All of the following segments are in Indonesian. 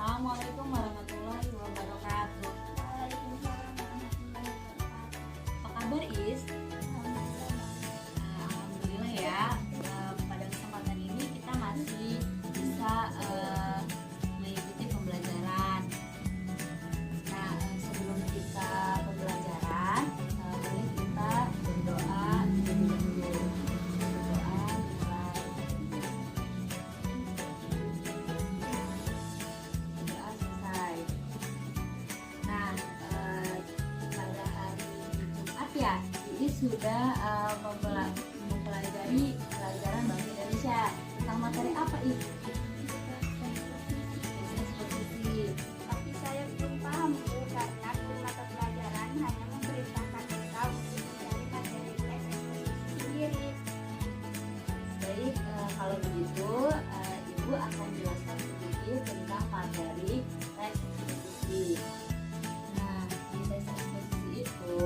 Assalamualaikum warahmatullahi wabarakatuh. Waalaikumsalam warahmatullahi wabarakatuh. Apa kabar Is? Alhamdulillah ya. Pada kesempatan ini kita masih bisa mengikuti pembelajaran. Nah, sebelum kita pembelajaran, boleh kita berdoa terlebih dahulu. Berdoa mulai. Doa selesai. Nah, pada hari Jumat ya, ini sudah mempelajari pelajaran Bahasa Indonesia tentang materi apa ini? Eksposisi. Tapi saya belum paham Bu, karena di mata pelajaran hanya memerintahkan kita untuk mencari materi teks eksposisi sendiri. Baik, kalau begitu Ibu akan jelaskan sedikit tentang materi teks eksposisi. Nah, di teks eksposisi itu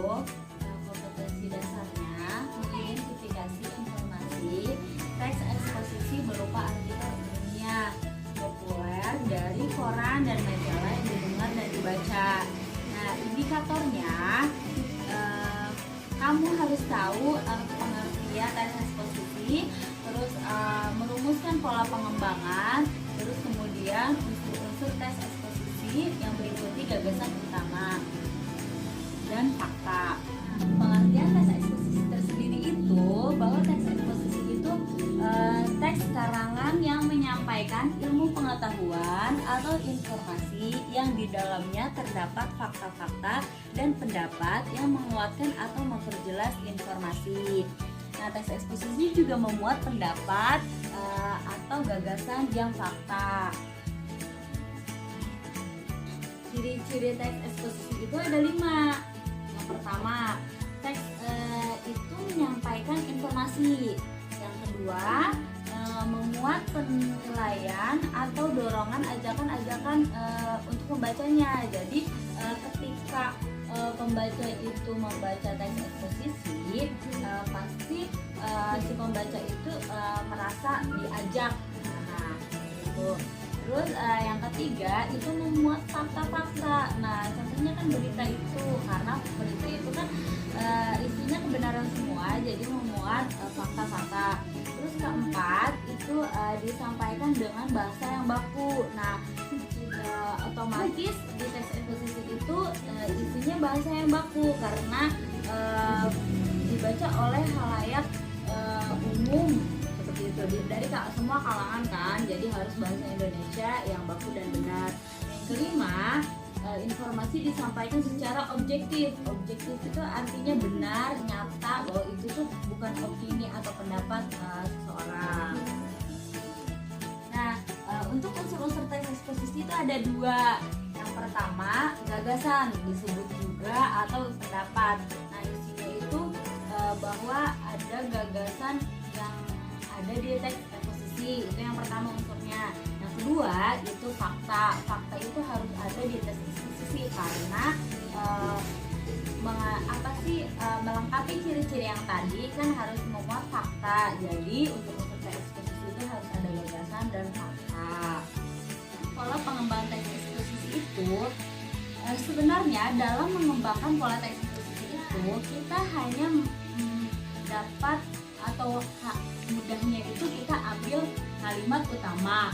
kompetensi dasarnya mengidentifikasi informasi. Teks eksposisi berupa artikel ilmiah populer dari koran dan majalah yang didengar dan dibaca. Nah, indikatornya kamu harus tahu pengertian teks eksposisi, terus merumuskan pola pengembangan, terus kemudian unsur-unsur teks eksposisi yang meliputi gagasan utama dan fakta. Pengertian teks eksposisi tersendiri itu bahwa teks eksposisi itu teks karangan yang menyampaikan ilmu pengetahuan atau informasi yang di dalamnya terdapat fakta-fakta dan pendapat yang menguatkan atau memperjelas informasi. Nah, teks eksposisi juga memuat pendapat atau gagasan yang fakta. Ciri-ciri teks eksposisi itu ada 5. Yang pertama, teks itu menyampaikan informasi. Yang kedua, memuat penilaian atau dorongan ajakan-ajakan untuk membacanya. Jadi ketika pembaca itu membaca teks eksposisi, pasti si pembaca itu merasa diajak. Nah, itu. Terus yang ketiga itu memuat fakta-fakta. Nah, contohnya kan berita itu, karena berita itu kan isinya kebenaran semua, jadi memuat fakta-fakta. Terus keempat itu disampaikan dengan bahasa yang baku. Nah, otomatis di teks eksposisi itu isinya bahasa yang baku karena dibaca oleh halayak umum seperti itu, dari semua kalangan kan, jadi harus bahasa Indonesia yang baku dan benar. Yang kelima, informasi disampaikan secara objektif. Objektif itu artinya benar, nyata, bahwa itu tuh bukan opini atau pendapat seseorang. Nah, untuk unsur-unsur teks eksposisi itu ada 2. Yang pertama, gagasan, disebut juga atau pendapat. Nah, isinya itu bahwa ada gagasan yang ada di teks eksposisi, itu yang pertama unsurnya. Yang kedua itu fakta. Fakta itu harus ada di teks eksposisi karena melengkapi ciri-ciri yang tadi kan harus memuat fakta. Jadi untuk unsur teks eksposisi itu harus ada gagasan dan fakta. Pola pengembangan teks eksposisi itu sebenarnya dalam mengembangkan pola teks eksposisi itu kita hanya dapat atau mudahnya itu kita ambil kalimat utama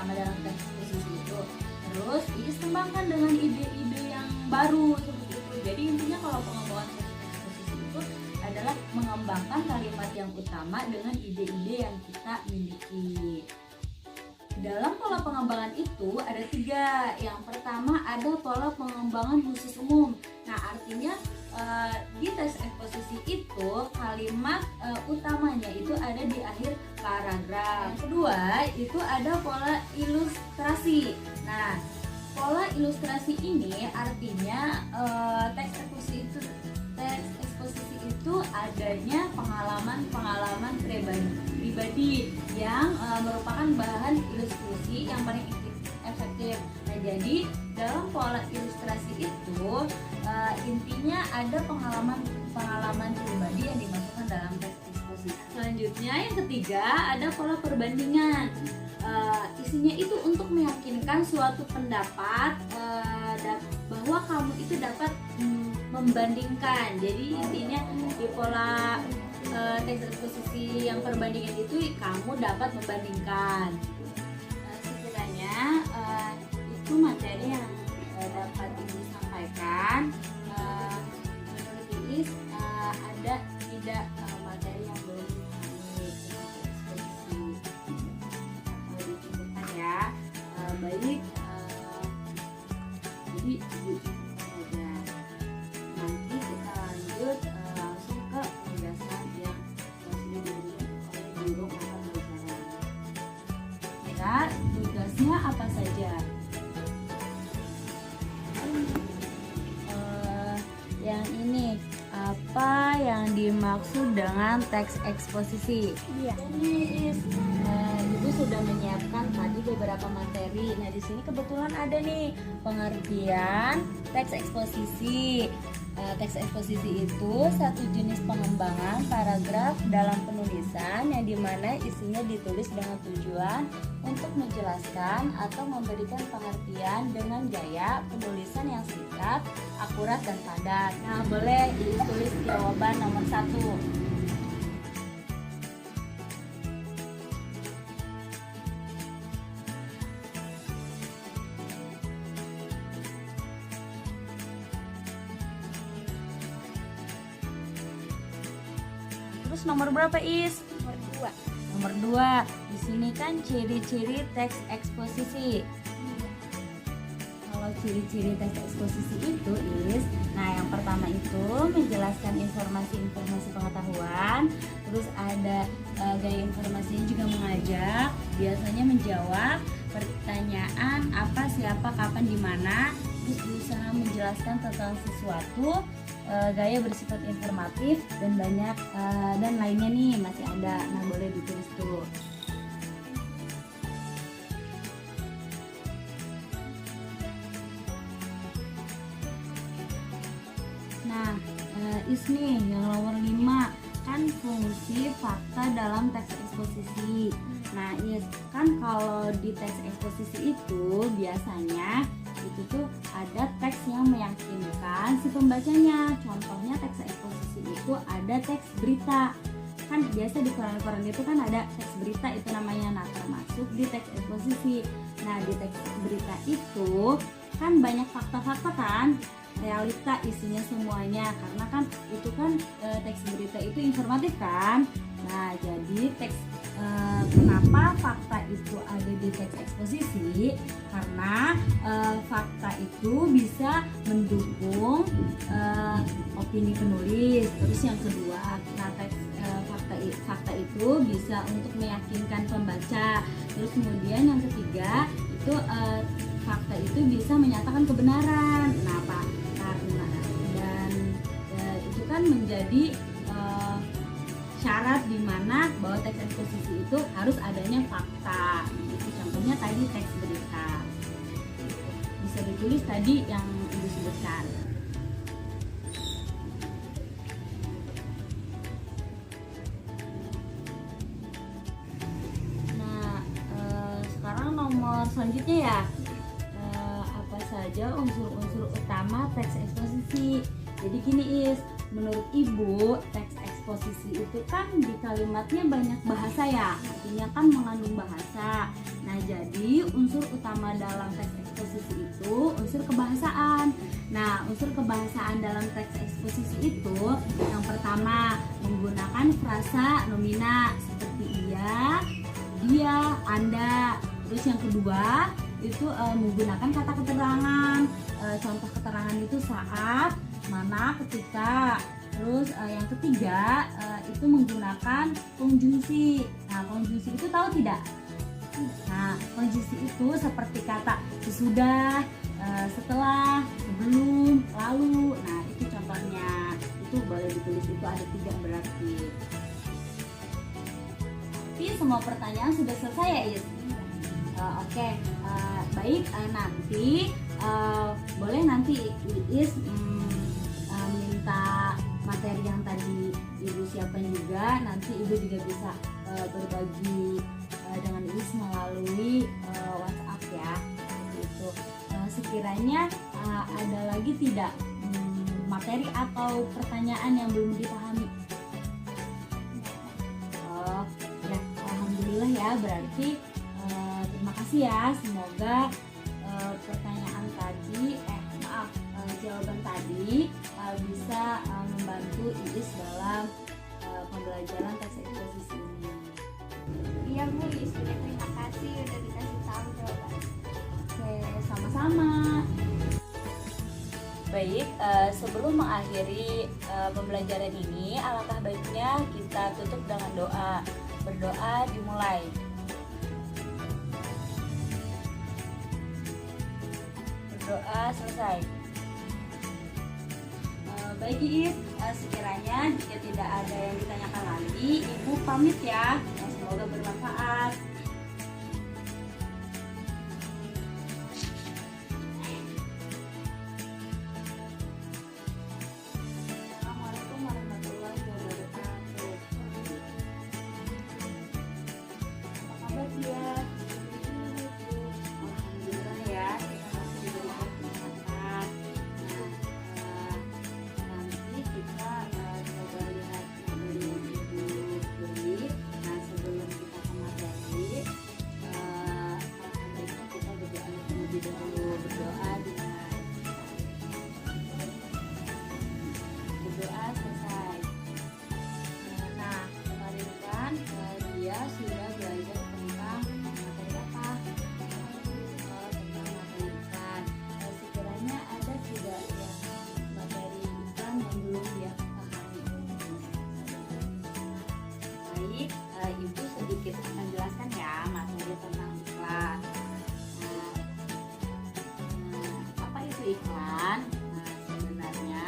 dalam teks eksposisi itu, terus dikembangkan dengan ide-ide yang baru seperti itu. Jadi intinya kalau pengembangan teks eksposisi itu adalah mengembangkan kalimat yang utama dengan ide-ide yang kita miliki. Dalam pola pengembangan itu ada 3. Yang pertama ada pola pengembangan khusus umum. Nah, artinya di teks eksposisi itu kalimat utamanya itu ada di akhir paragraf. Yang kedua itu ada pola ilustrasi. Nah, pola ilustrasi ini artinya teks eksposisi itu adanya pengalaman pribadi yang merupakan bahan ilustrasi yang paling efektif. Nah, jadi dalam pola ilustrasi itu intinya ada pengalaman pribadi yang dimasukkan dalam teks eksposisi. Selanjutnya yang ketiga ada pola perbandingan. isinya itu untuk meyakinkan suatu pendapat bahwa kamu itu dapat membandingkan. Jadi intinya di pola teks eksposisi yang perbandingan itu kamu dapat membandingkan. Sekiranya itu materi yang dapat Ibu sampaikan. Menurut Iis ada tidak materi yang belum dipahami eksposisi? Kalau ditunjukkan ya. Baik, jadi Ibu saja. Nanti kita lanjut langsung ke penugasan yang sudah diberikan oleh guru mata pelajaran. Kira tugasnya apa saja? Yang ini, apa yang dimaksud dengan teks eksposisi? Iya. Ibu sudah menyiapkan tadi beberapa materi. Nah, di sini kebetulan ada nih pengertian teks eksposisi. Teks eksposisi itu satu jenis pengembangan paragraf dalam penulisan yang dimana isinya ditulis dengan tujuan untuk menjelaskan atau memberikan pengertian dengan gaya penulisan yang singkat, akurat, dan padat. Nah, boleh ditulis jawaban nomor 1. Terus nomor berapa, Is? Nomor 2. Nomor 2. Di sini kan ciri-ciri teks eksposisi. Kalau ciri-ciri teks eksposisi itu, Is, nah yang pertama itu menjelaskan informasi-informasi pengetahuan. Terus ada gaya informasinya juga mengajak, biasanya menjawab pertanyaan apa, siapa, kapan, di mana. Terus berusaha menjelaskan tentang sesuatu. Gaya bersifat informatif dan banyak dan lainnya nih masih ada. Nah, boleh ditulis tuh. Nah, Is nih yang nomor 5 kan fungsi fakta dalam teks eksposisi. Nah, Is, kan kalau di teks eksposisi itu biasanya itu tuh ada teks yang meyakinkan si pembacanya. Contohnya teks eksposisi itu ada teks berita. Kan biasa di koran-koran itu kan ada teks berita itu namanya. Nah, termasuk di teks eksposisi. Nah, di teks berita itu kan banyak fakta-fakta kan, realita isinya semuanya, karena kan itu kan teks berita itu informatif kan. Nah, jadi teks kenapa fakta itu ada di teks eksposisi? Karena fakta itu bisa mendukung opini penulis. Terus yang kedua, nah, fakta itu bisa untuk meyakinkan pembaca. Terus kemudian yang ketiga itu fakta itu bisa menyatakan kebenaran. Kenapa? Karena dan itu kan menjadi syarat di mana bahwa teks eksposisi itu harus adanya fakta. Itu contohnya tadi teks berita. Bisa ditulis tadi yang Ibu sebutkan. Nah, sekarang nomor selanjutnya ya. Apa saja unsur-unsur utama teks eksposisi? Jadi gini, Is, menurut Ibu teks eksposisi itu kan di kalimatnya banyak bahasa ya, artinya kan mengandung bahasa. Nah, jadi unsur utama dalam teks eksposisi itu unsur kebahasaan. Nah, unsur kebahasaan dalam teks eksposisi itu yang pertama menggunakan frasa nomina seperti iya, dia, anda. Terus yang kedua itu menggunakan kata keterangan. Contoh keterangan itu saat, mana, ketika. Terus yang ketiga itu menggunakan konjungsi. Nah, konjungsi itu tahu tidak? Nah, konjungsi itu seperti kata sesudah, setelah, sebelum, lalu. Nah, itu contohnya. Itu boleh ditulis, itu ada 3 berarti. Tapi semua pertanyaan sudah selesai ya, Is? Oke. Baik, nanti boleh nanti Is minta materi yang tadi Ibu siapkan juga. Nanti Ibu juga bisa berbagi dengan menulis melalui WhatsApp ya. Seperti itu. Sekiranya ada lagi tidak materi atau pertanyaan yang belum dipahami? Oh, ya, alhamdulillah ya, berarti terima kasih ya. Semoga pertanyaan tadi, jawaban tadi bisa membantu Iis dalam pembelajaran teks eksposisi ini. Iya Bu, sudah terima kasih udah dikasih tahu jawabannya. Oke, sama-sama. Baik, sebelum mengakhiri pembelajaran ini, alangkah baiknya kita tutup dengan doa. Berdoa dimulai. Berdoa selesai. Baik Iis, sekiranya jika tidak ada yang ditanyakan lagi, Ibu pamit ya. Semoga bermanfaat. Assalamualaikum warahmatullahi wabarakatuh. Apa kabar dia? Alhamdulillah ya, kita masih diberikan kesehatan. Nanti kita coba lihat materi yang Ibu beri. Nah, sebelum kita ke materi, baiknya kita berdoa terlebih dahulu. Berdoa dengan berdoa selesai. Nah, kemarin kan dia sudah belajar tentang materi apa? Tentang materi ikan. Sekiranya ada tidak yang materi ikan yang belum dia pahami? Baik, Ibu sedikit menjelaskan ya materi tentang iklan. Apa itu iklan? Sebenarnya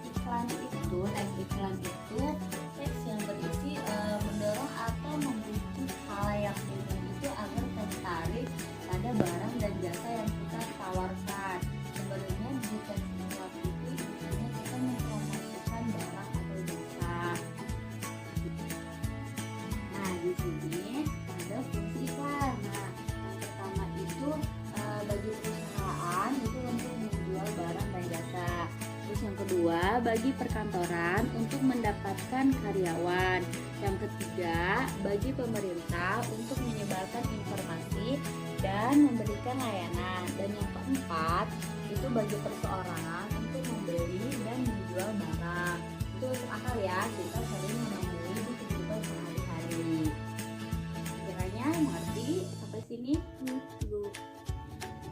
iklan itu, teks iklan itu teks yang berisi mendorong atau membujuk halayak umum itu agar tertarik pada barang dan jasa yang kita tawarkan. Sebenarnya di teks iklan itu intinya kita mempromosikan barang atau jasa. Nah, di sini ada fungsi iklan. Nah, yang pertama itu bagi perusahaan itu untuk menjual barang dan jasa. Terus yang kedua, bagi perkantoran untuk mendapatkan karyawan. Yang ketiga, bagi pemerintah untuk menyebarkan informasi dan memberikan layanan. Dan yang keempat, itu bagi perseorangan untuk membeli dan menjual barang. Itu masuk akal ya, kita sering menemui di kehidupan sehari-hari. Kiranya mengerti sampai sini?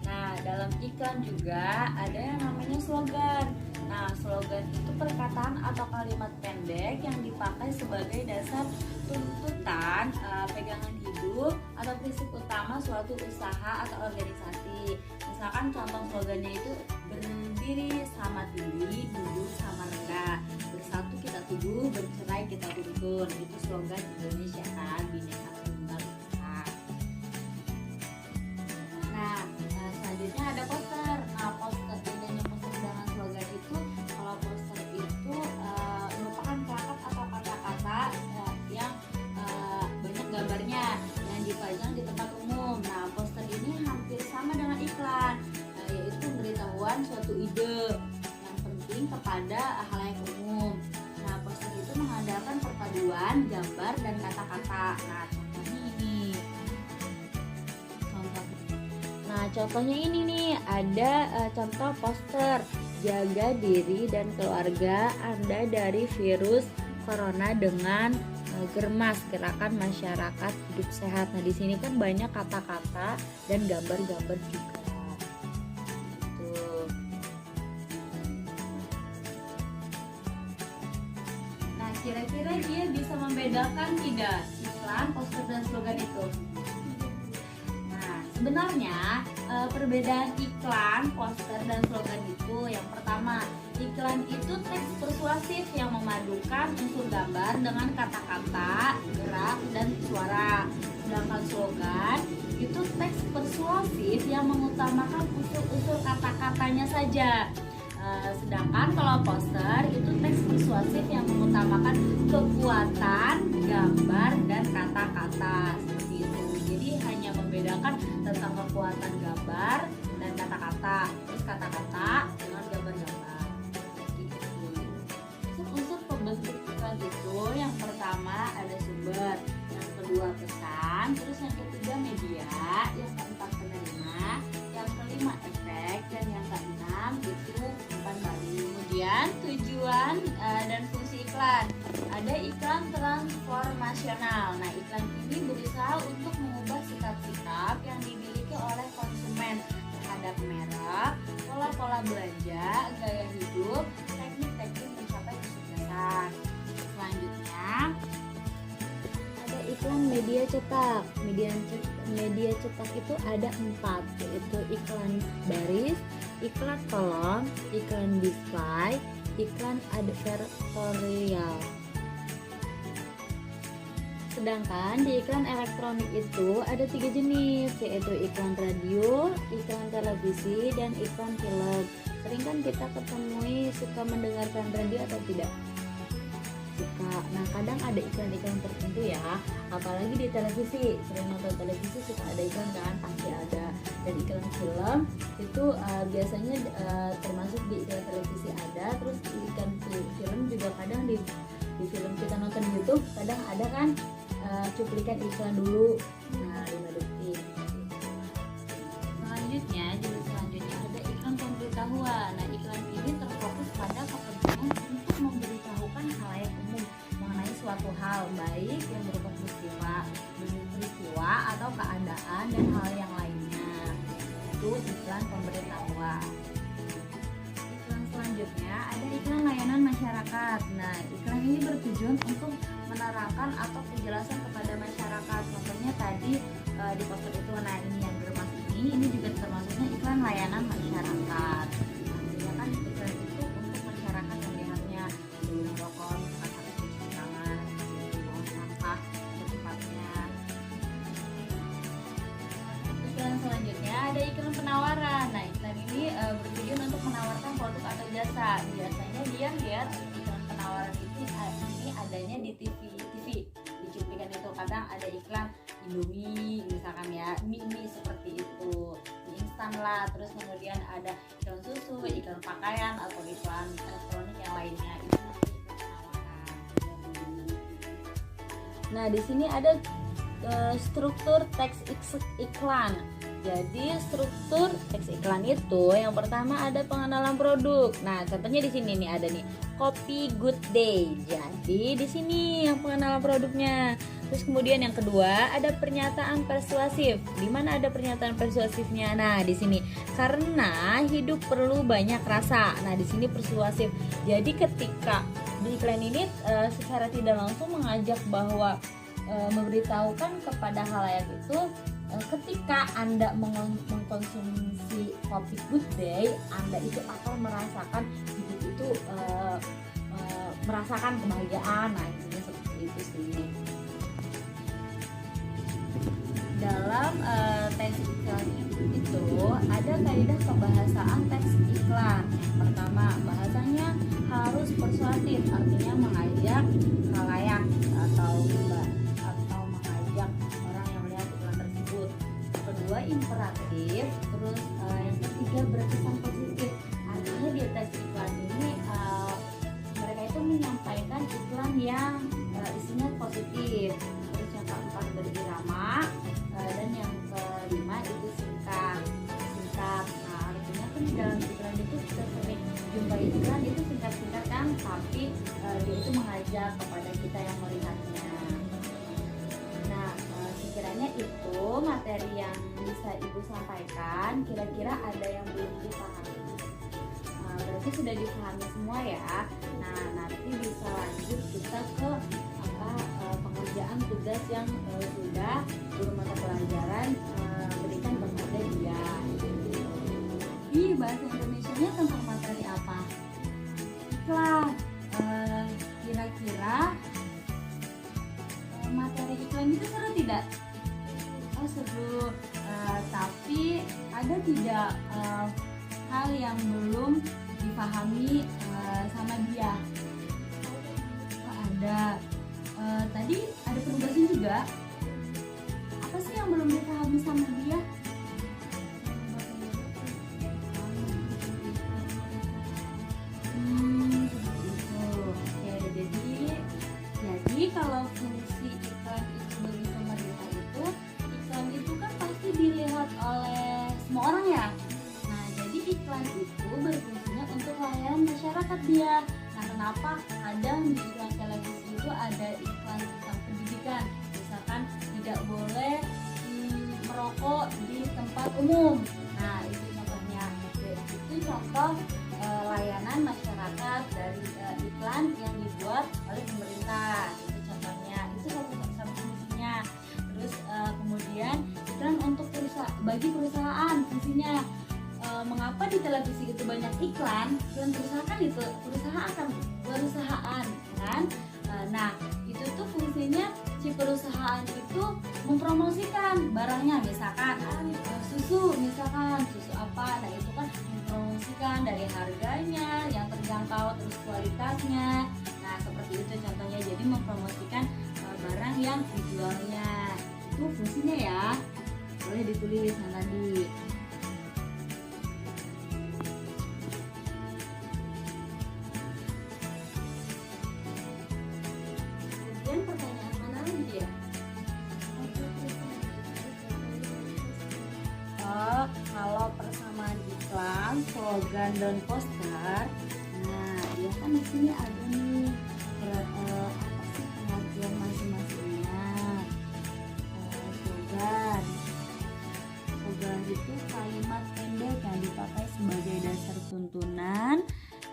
Nah, dalam iklan juga ada yang namanya slogan. Nah, slogan itu perkataan atau kalimat pendek yang dipakai sebagai dasar tuntutan, pegangan hidup atau prinsip utama suatu usaha atau organisasi. Misalkan contoh slogannya itu berdiri sama tinggi, duduk sama rendah, bersatu kita teguh, bercerai kita tuntun. Itu slogan Indonesia kan, Bhinneka Tunggal Ika. Nah, selanjutnya ada poster. Nah, poster, bedanya poster dengan slogan itu, kalau poster itu merupakan plakat atau kata-kata yang banyak gambarnya yang dipajang di tempat umum. Nah, poster ini hampir sama dengan iklan, yaitu pemberitahuan suatu ide yang penting kepada halayak umum. Nah, poster itu mengandalkan perpaduan gambar dan kata-kata. Nah, contohnya ini. Contohnya ini nih, ada contoh poster jaga diri dan keluarga Anda dari virus corona dengan Germas, Gerakan Masyarakat Hidup Sehat. Nah, di sini kan banyak kata-kata dan gambar-gambar juga. Gitu. Nah, kira-kira dia bisa membedakan tidak iklan, poster, dan slogan itu? Sebenarnya perbedaan iklan, poster, dan slogan itu, yang pertama, iklan itu teks persuasif yang memadukan unsur gambar dengan kata-kata, gerak, dan suara. Sedangkan slogan itu teks persuasif yang mengutamakan unsur-unsur kata-katanya saja. Sedangkan kalau poster itu teks persuasif yang mengutamakan kekuatan gambar dan kata-kata, seperti itu. membedakan tentang kekuatan gambar dan kata-kata, terus kata-kata dengan gambar-gambar gitu. Unsur pembentuk iklan itu yang pertama ada sumber, yang kedua pesan, terus yang ketiga media, yang keempat penerima, yang kelima efek, dan yang keenam itu umpan balik. Kemudian tujuan dan fungsi iklan. Ada iklan transformasional. Nah, iklan ini berusaha untuk mengubah sikap-sikap yang dimiliki oleh konsumen terhadap merek, pola-pola belanja, gaya hidup, teknik-teknik mencapai kesuksesan. Selanjutnya ada iklan media cetak. Media cetak itu ada 4, yaitu iklan baris, iklan kolom, iklan display, iklan advertorial. Sedangkan di iklan elektronik itu ada 3 jenis, yaitu iklan radio, iklan televisi, dan iklan film. Sering kan kita ketemui suka mendengarkan radio atau tidak? Suka. Nah, kadang ada iklan-iklan tertentu ya, apalagi di televisi. Sering nonton televisi suka ada iklan kan, pasti ada. Dan iklan film itu biasanya termasuk di iklan televisi ada. Terus iklan film juga kadang di film kita nonton di YouTube kadang ada kan cuplikan iklan dulu, nah 5 detik. Selanjutnya, jenis selanjutnya ada iklan pemberitahuan. Nah, iklan ini terfokus pada kepentingan untuk memberitahukan khalayak umum mengenai suatu hal, baik yang berupa peristiwa atau keadaan dan hal yang lainnya. Itu iklan pemberitahuan. Iklan selanjutnya ada iklan layanan masyarakat. Nah, iklan ini bertujuan untuk menerangkan atau penjelasan kepada masyarakat. Contohnya tadi di poster itu, nah ini yang gerbang ini juga termasuknya iklan layanan masyarakat. Artinya kan iklan itu untuk masyarakat yang melihatnya di rokok, misalkan harus cuci tangan, buang sampah secepatnya. Iklan selanjutnya ada iklan penawaran. Nah, iklan ini bertujuan untuk menawarkan produk atau jasa. Biasanya dia lihat iklan penawaran ini adanya di TV dicuplikan itu. Kadang ada iklan Indomie misalkan ya, mie seperti itu, mie instan lah. Terus kemudian ada iklan susu, iklan pakaian, atau iklan elektronik yang lainnya. Itu namanya iklan penawaran. Nah, di sini ada struktur teks iklan. Jadi struktur teks iklan itu yang pertama ada pengenalan produk. Nah, contohnya di sini nih ada nih Kopi Good Day. Jadi di sini yang pengenalan produknya. Terus kemudian yang kedua ada pernyataan persuasif. Di mana ada pernyataan persuasifnya? Nah, di sini karena hidup perlu banyak rasa. Nah, di sini persuasif. Jadi ketika di iklan ini secara tidak langsung mengajak bahwa memberitahukan kepada khalayak itu ketika Anda mengkonsumsi kopi Good Day, Anda itu akan merasakan hidup itu merasakan kebahagiaan. Nah, intinya seperti itu sih. Dalam teks iklan itu ada kaidah kebahasaan teks iklan. Yang pertama, bahasanya harus persuasif, artinya mengajak khalayak atau mengajak orang yang melihat iklan tersebut. Kedua, imperatif. Terus yang ketiga, berkesan positif. Artinya di teks iklan ini mereka itu menyampaikan iklan yang isinya positif. Terus yang keempat, berirama. Dan yang kelima itu singkat. Nah, artinya kan di dalam iklan itu kita sering jumpai iklan itu singkat-singkat kan, tapi dia itu mengajak kepada kita yang melihatnya. Nah, sekiranya itu materi yang bisa Ibu sampaikan, kira-kira ada yang belum dipahami. Berarti sudah dipahami semua ya. Nah, nanti bisa lanjut kita ke pengerjaan tugas yang sudah guru mata pelajaran berikan kepada dia. Di bahasa Indonesianya tentang materi apa? Iklan. Kira-kira materi iklan itu seru tidak? Oh, seru. Tapi ada tidak hal yang belum dipahami sama dia? Oh, ada. Tadi ada penugasan juga. Apa sih yang yang belum dipahami sama dia? Seperti itu. Oke, jadi kalau fungsi iklan itu bagi pemerintah itu, iklan itu kan pasti dilihat oleh semua orang ya. Nah, jadi iklan itu berfungsinya untuk layanan masyarakat dia. Nah, kenapa kadang di iklan televisi itu ada iklan tentang pendidikan, misalkan tidak boleh merokok di tempat umum. Nah, itu contohnya. Itu contoh layanan masyarakat dari iklan yang dibuat oleh pemerintah. Itu contohnya. Itu satu fungsinya. Terus kemudian iklan untuk bagi perusahaan fungsinya. Mengapa di televisi itu banyak iklan? Dan perusahaan itu perusahaan kan? Nah, itu tuh fungsinya si perusahaan itu mempromosikan barangnya, misalkan susu apa, nah itu kan mempromosikan dari harganya yang terjangkau, terus kualitasnya. Nah, seperti itu contohnya, jadi mempromosikan barang yang dijualnya. Itu fungsinya ya, boleh ditulis tadi. Pertanyaan mana lagi ya? Kalau persamaan iklan, slogan dan poster, nah dia kan di sini ada nih apa sih pengertian masing-masingnya. Slogan itu kalimat pendek yang dipakai sebagai dasar tuntunan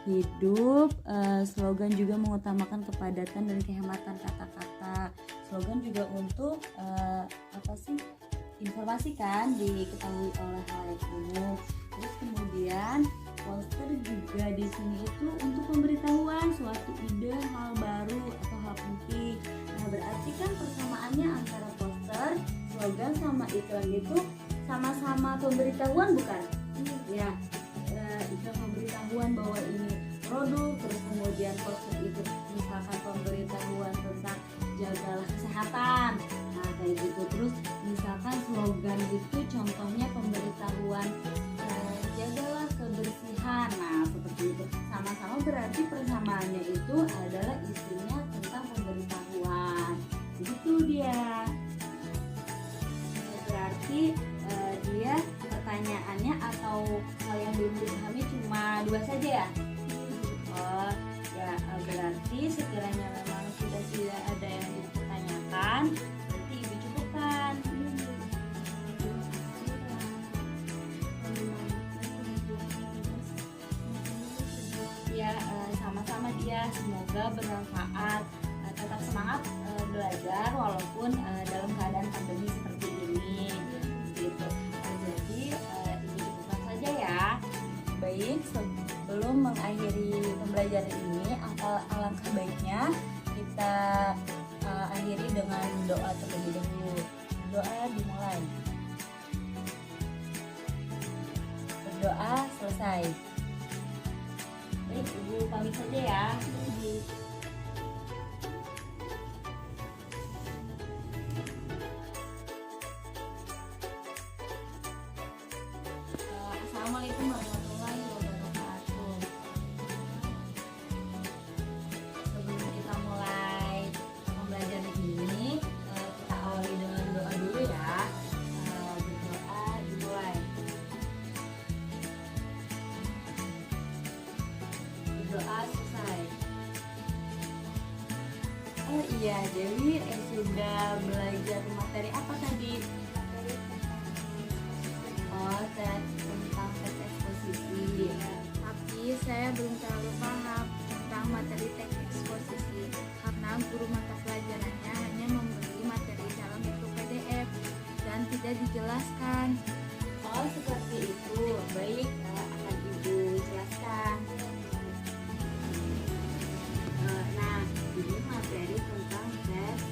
hidup. Slogan juga mengutamakan kepadatan dan kehematan kata-kata. Slogan juga untuk informasi kan diketahui oleh halayak umum. Terus kemudian poster juga di sini itu untuk pemberitahuan suatu ide, hal baru atau hal penting. Nah, berarti kan persamaannya antara poster, slogan sama iklan itu sama-sama pemberitahuan bukan? Ya. Iklan pemberitahuan bahwa ini produk, terus kemudian poster itu misalkan pemberitahuan tentang jagalah kesehatan, nah kayak gitu. Terus misalkan slogan itu contohnya pemberitahuan jagalah kebersihan, nah seperti itu. Sama-sama berarti persamaannya itu adalah isinya tentang pemberitahuan, begitu dia. Berarti dia pertanyaannya atau hal yang belum dipahami cuma 2 saja ya? Oh ya, berarti sekiranya memang sudah tidak ada yang dipertanyakan, nanti ibu cukupkan. Ya, sama-sama dia, semoga bermanfaat. Tetap semangat belajar walaupun dalam keadaan pandemi seperti ini gitu. Jadi ini cukupkan saja ya. Baik, sebelum mengakhiri pembelajaran ini, alangkah baiknya kita akhiri dengan doa terlebih dahulu. Doa dimulai. Berdoa selesai. Baik, ibu pamit saja ya. Assalamualaikum warahmatullahi wabarakatuh. Sebelum kita mulai pembelajaran ini, kita awali dengan doa dulu ya. Berdoa dimulai. Berdoa selesai. Oh iya, Dewi sudah belajar materi apa tadi? Oh, tentang teks eksposisi. Tapi saya belum terlalu paham tentang materi teks eksposisi karena guru mata pelajarannya hanya memberi materi dalam bentuk PDF dan tidak dijelaskan. Oh, seperti itu. Baik, akan ibu jelaskan. Nah, ini materi tentang teks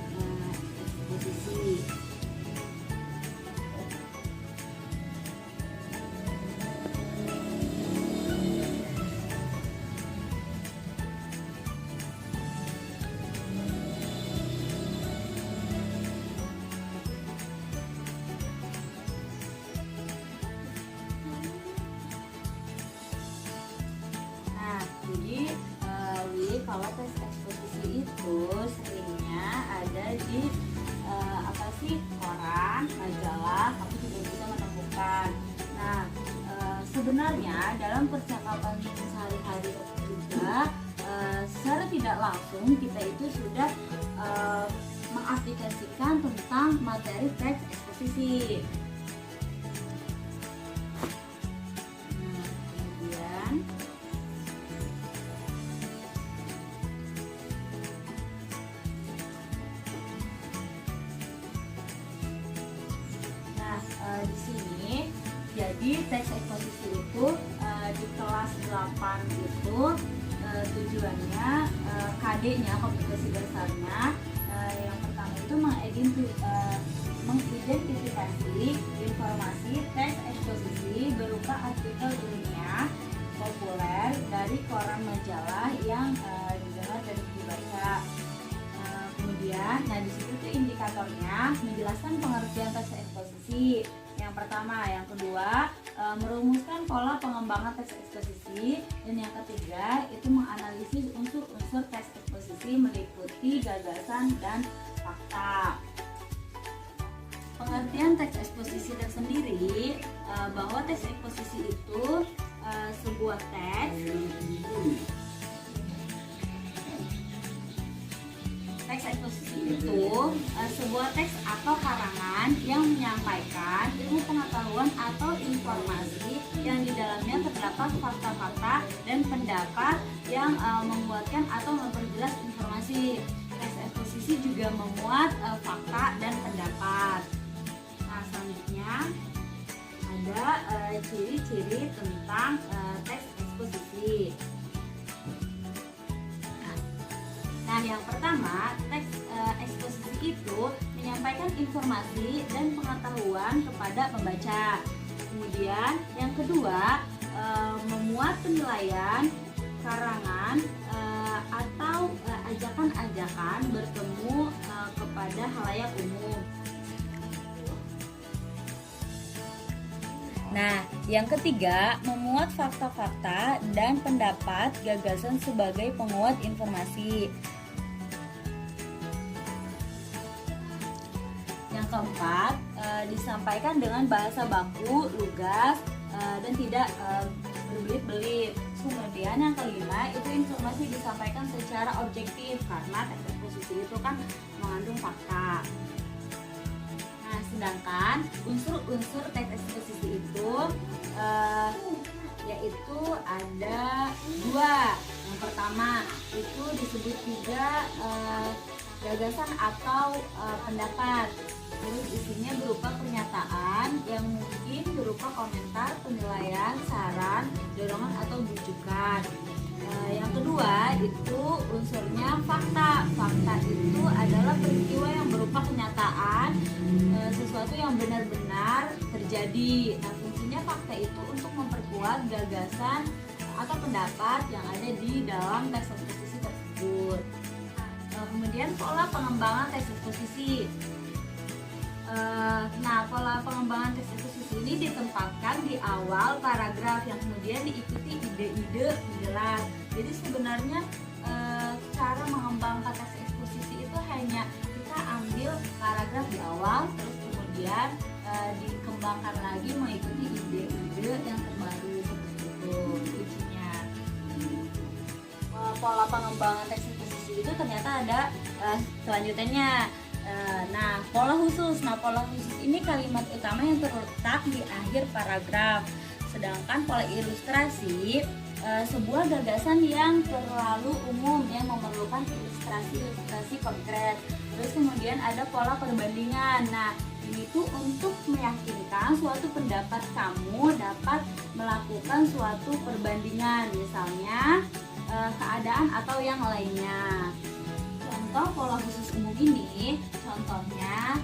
eksposisi. pola teks eksposisi itu seringnya ada di koran, majalah, kamu juga bisa menemukan. Nah, sebenarnya dalam percakapan sehari-hari juga secara tidak langsung kita itu sudah mengaplikasikan tentang materi teks eksposisi. Di sini jadi teks eksposisi itu di kelas 8 itu tujuannya KD-nya komunikasi dasarnya yang pertama itu mengidentifikasi informasi teks eksposisi berupa artikel ilmiah populer dari koran majalah yang didengar dan dibaca. Kemudian, di situ tuh indikatornya menjelaskan pengertian teks eksposisi. Yang pertama, yang kedua merumuskan pola pengembangan teks eksposisi, dan yang ketiga itu menganalisis unsur-unsur teks eksposisi meliputi gagasan dan fakta. Pengertian teks eksposisi tersendiri bahwa teks eksposisi itu sebuah teks eksposisi itu sebuah teks atau karangan yang menyampaikan ilmu pengetahuan atau informasi yang di dalamnya terdapat fakta-fakta dan pendapat yang menguatkan atau memperjelas informasi. Teks eksposisi juga memuat fakta dan pendapat. Nah, selanjutnya ada ciri-ciri tentang teks eksposisi. Nah, yang pertama, teks eksposisi itu menyampaikan informasi dan pengetahuan kepada pembaca. Kemudian, yang kedua, memuat penilaian, karangan, atau ajakan-ajakan bertemu kepada halayak umum. Nah, yang ketiga, memuat fakta-fakta dan pendapat gagasan sebagai penguat informasi. Yang keempat, disampaikan dengan bahasa baku, lugas, dan tidak berbelit-belit. Kemudian yang kelima, itu informasi disampaikan secara objektif karena teks eksposisi itu kan mengandung fakta. Nah, sedangkan unsur-unsur teks eksposisi itu yaitu ada dua. Yang pertama itu disebut juga gagasan atau pendapat. Terus isinya berupa pernyataan yang mungkin berupa komentar, penilaian, saran, dorongan atau bujukan. Yang kedua itu unsurnya fakta. Fakta itu adalah peristiwa yang berupa kenyataan, sesuatu yang benar-benar terjadi. Nah, fungsinya fakta itu untuk memperkuat gagasan atau pendapat yang ada di dalam teks eksposisi tersebut. Kemudian pola pengembangan teks eksposisi. Nah, pola pengembangan teks eksposisi ini ditempatkan di awal paragraf yang kemudian diikuti ide-ide penjelas. Jadi sebenarnya cara mengembangkan teks eksposisi itu hanya kita ambil paragraf di awal, terus kemudian dikembangkan lagi mengikuti ide-ide yang terbaru seperti itu kuncinya. Pola pengembangan teks eksposisi itu ternyata ada kelanjutannya. Nah, pola khusus. Nah, pola khusus ini kalimat utama yang terletak di akhir paragraf. Sedangkan pola ilustrasi sebuah gagasan yang terlalu umum yang memerlukan ilustrasi konkret. Terus kemudian ada pola perbandingan. Nah, ini tuh untuk meyakinkan suatu pendapat kamu dapat melakukan suatu perbandingan, misalnya keadaan atau yang lainnya. Contoh pola khusus umum ini, contohnya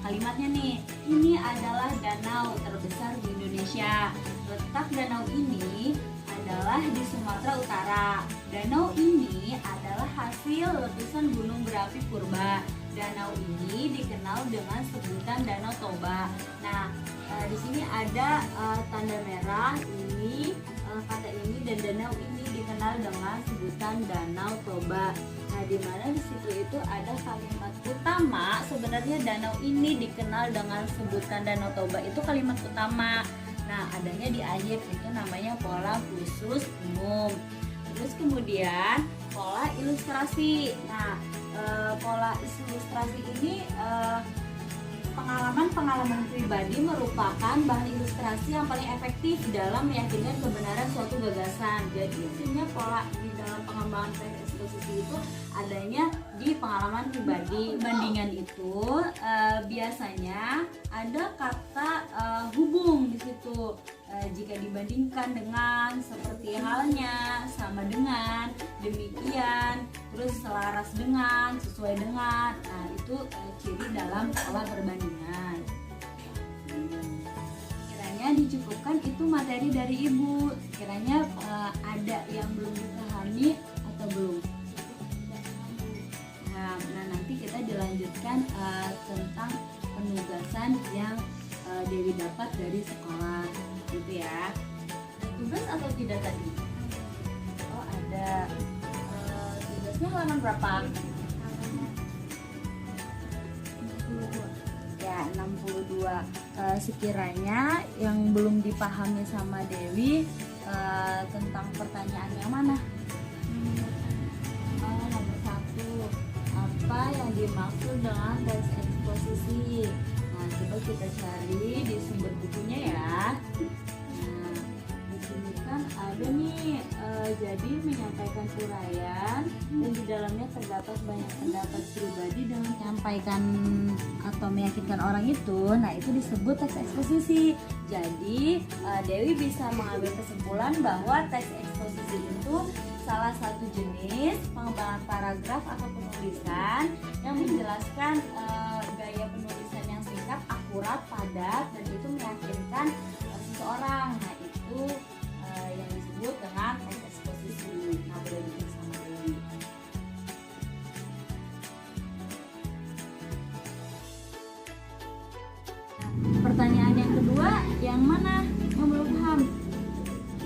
kalimatnya nih, ini adalah danau terbesar di Indonesia. Letak danau ini adalah di Sumatera Utara. Danau ini adalah hasil letusan gunung berapi purba. Danau ini dikenal dengan sebutan Danau Toba. Nah, di sini ada tanda merah, ini kata ini dan danau ini dikenal dengan sebutan Danau Toba. Nah, di mana di situ itu ada kalimat utama, sebenarnya danau ini dikenal dengan sebutan Danau Toba itu kalimat utama. Nah, adanya di akhir itu namanya pola khusus umum. Terus kemudian pola ilustrasi. Nah, pola ilustrasi ini pengalaman pribadi merupakan bahan ilustrasi yang paling efektif dalam meyakinkan kebenaran suatu gagasan. Jadi intinya pola di dalam pengembangan teks eksposisi itu adanya di pengalaman pribadi. Bandingan itu biasanya ada kata hubung di situ. Jika dibandingkan dengan, seperti halnya, sama dengan, demikian, terus selaras dengan, sesuai dengan. Nah, itu ciri dalam pola perbandingan. Kiranya dicukupkan itu materi dari Ibu. Kiranya ada yang belum dipahami atau belum? Nah, nanti kita dilanjutkan tentang penugasan yang Dewi dapat dari sekolah, gitu ya. Tugas atau tidak tadi? Oh, ada. Tugasnya halaman berapa? Ya, 62. Sekiranya yang belum dipahami sama Dewi tentang pertanyaan yang mana? Nomor 1. Apa yang dimaksud dengan teks eksposisi? Nah, coba kita cari di sumber bukunya ya. Nah, di sini kan ada nih, jadi menyampaikan uraian dan di dalamnya terdapat banyak pendapat pribadi dengan menyampaikan atau meyakinkan orang itu. Nah, itu disebut teks eksposisi. Jadi Dewi bisa mengambil kesimpulan bahwa teks eksposisi itu salah satu jenis pengembangan paragraf atau penulisan yang menjelaskan gaya penulisan yang singkat, akurat, padat, dan itu meyakinkan seseorang. Nah, itu yang disebut dengan teks eksposisi. Nah, boleh ditulis sama Dewi. Nah, pertanyaan yang kedua, yang mana yang belum paham?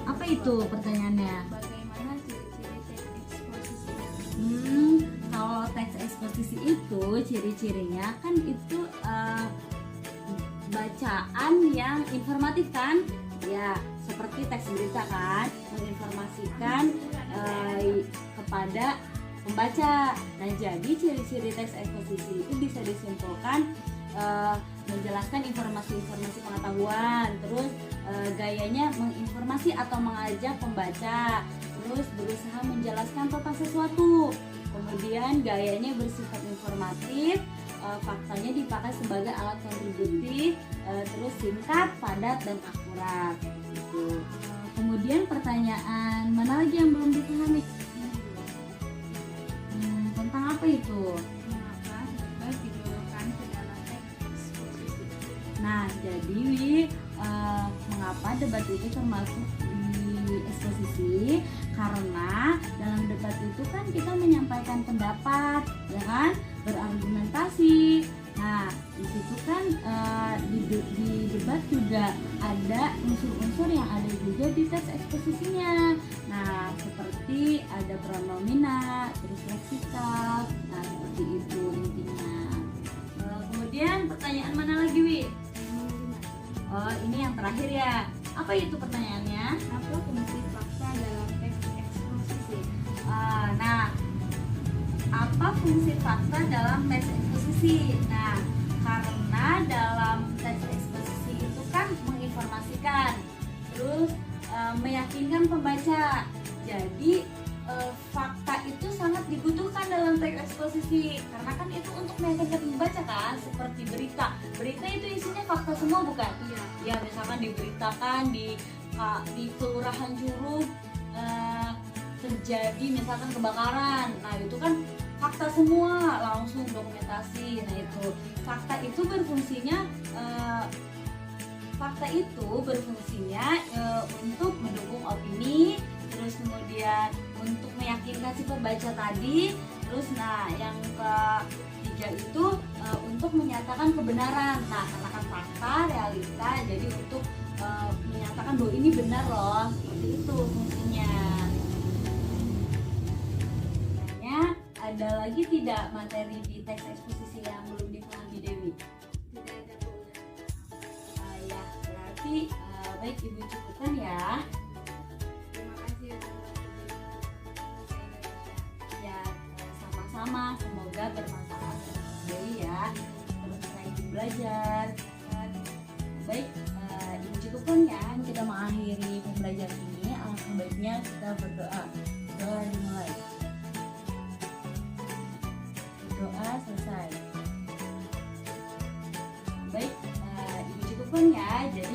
Apa itu pertanyaannya? Bagaimana ciri-ciri teks eksposisi? Kalau teks eksposisi itu ciri-cirinya kan itu bacaan yang informatif kan, ya seperti teks berita kan, menginformasikan kepada pembaca. Nah, jadi ciri-ciri teks eksposisi itu bisa disimpulkan menjelaskan informasi-informasi pengetahuan, terus gayanya menginformasi atau mengajak pembaca, terus berusaha menjelaskan tentang sesuatu, kemudian gayanya bersifat informatif, faktanya dipakai sebagai alat kontributif, terus singkat, padat, dan akurat gitu. Kemudian pertanyaan mana lagi yang belum dipahami? Tentang apa itu? Mengapa debat digolongkan ke dalam teks eksposisi? Nah, jadi mengapa debat itu termasuk di eksposisi? Karena dalam debat itu kan kita menyampaikan pendapat, ya kan, berargumentasi. Nah, di situ kan di debat juga ada unsur-unsur yang ada juga di teks eksposisinya. Nah, seperti ada pronomina, terus leksikal. Nah, seperti itu intinya. Kemudian pertanyaan mana lagi, Wi? Oh, ini yang terakhir ya. Apa itu pertanyaannya? Apa fungsi fakta dalam teks eksposisi? Nah, apa fungsi fakta dalam teks eksposisi? Nah, karena dalam teks eksposisi itu kan menginformasikan, terus meyakinkan pembaca. Jadi fakta itu sangat dibutuhkan dalam teks eksposisi karena kan itu untuk meyakinkan pembaca kan, seperti berita. Berita itu isinya fakta semua bukan? Iya. Ya, misalkan diberitakan di Kelurahan Curug terjadi misalkan kebakaran. Nah, itu kan fakta semua, langsung dokumentasi. Nah, itu fakta itu berfungsinya untuk mendukung opini, terus kemudian untuk meyakinkan si pembaca tadi, terus nah yang ketiga itu untuk menyatakan kebenaran. Nah, karena kan fakta, realita, jadi untuk menyatakan bahwa ini benar loh, seperti itu fungsinya. Sebenarnya ada lagi tidak materi di teks eksposisi yang belum dipahami Dewi? Tidak ada Bu. Ya, berarti baik Ibu cukupkan ya. Terima kasih untuk waktunya. Saya Indonesia. Ya, sama-sama, semoga bermanfaat untuk Dewi ya. Terus rajin belajar. Baik, Ibu cukupkan ya. Kita mengakhiri pembelajaran ini. Alangkah baiknya kita berdoa. Doa dimulai. Doa selesai. Baik, Ibu cukupkan ya. Jadi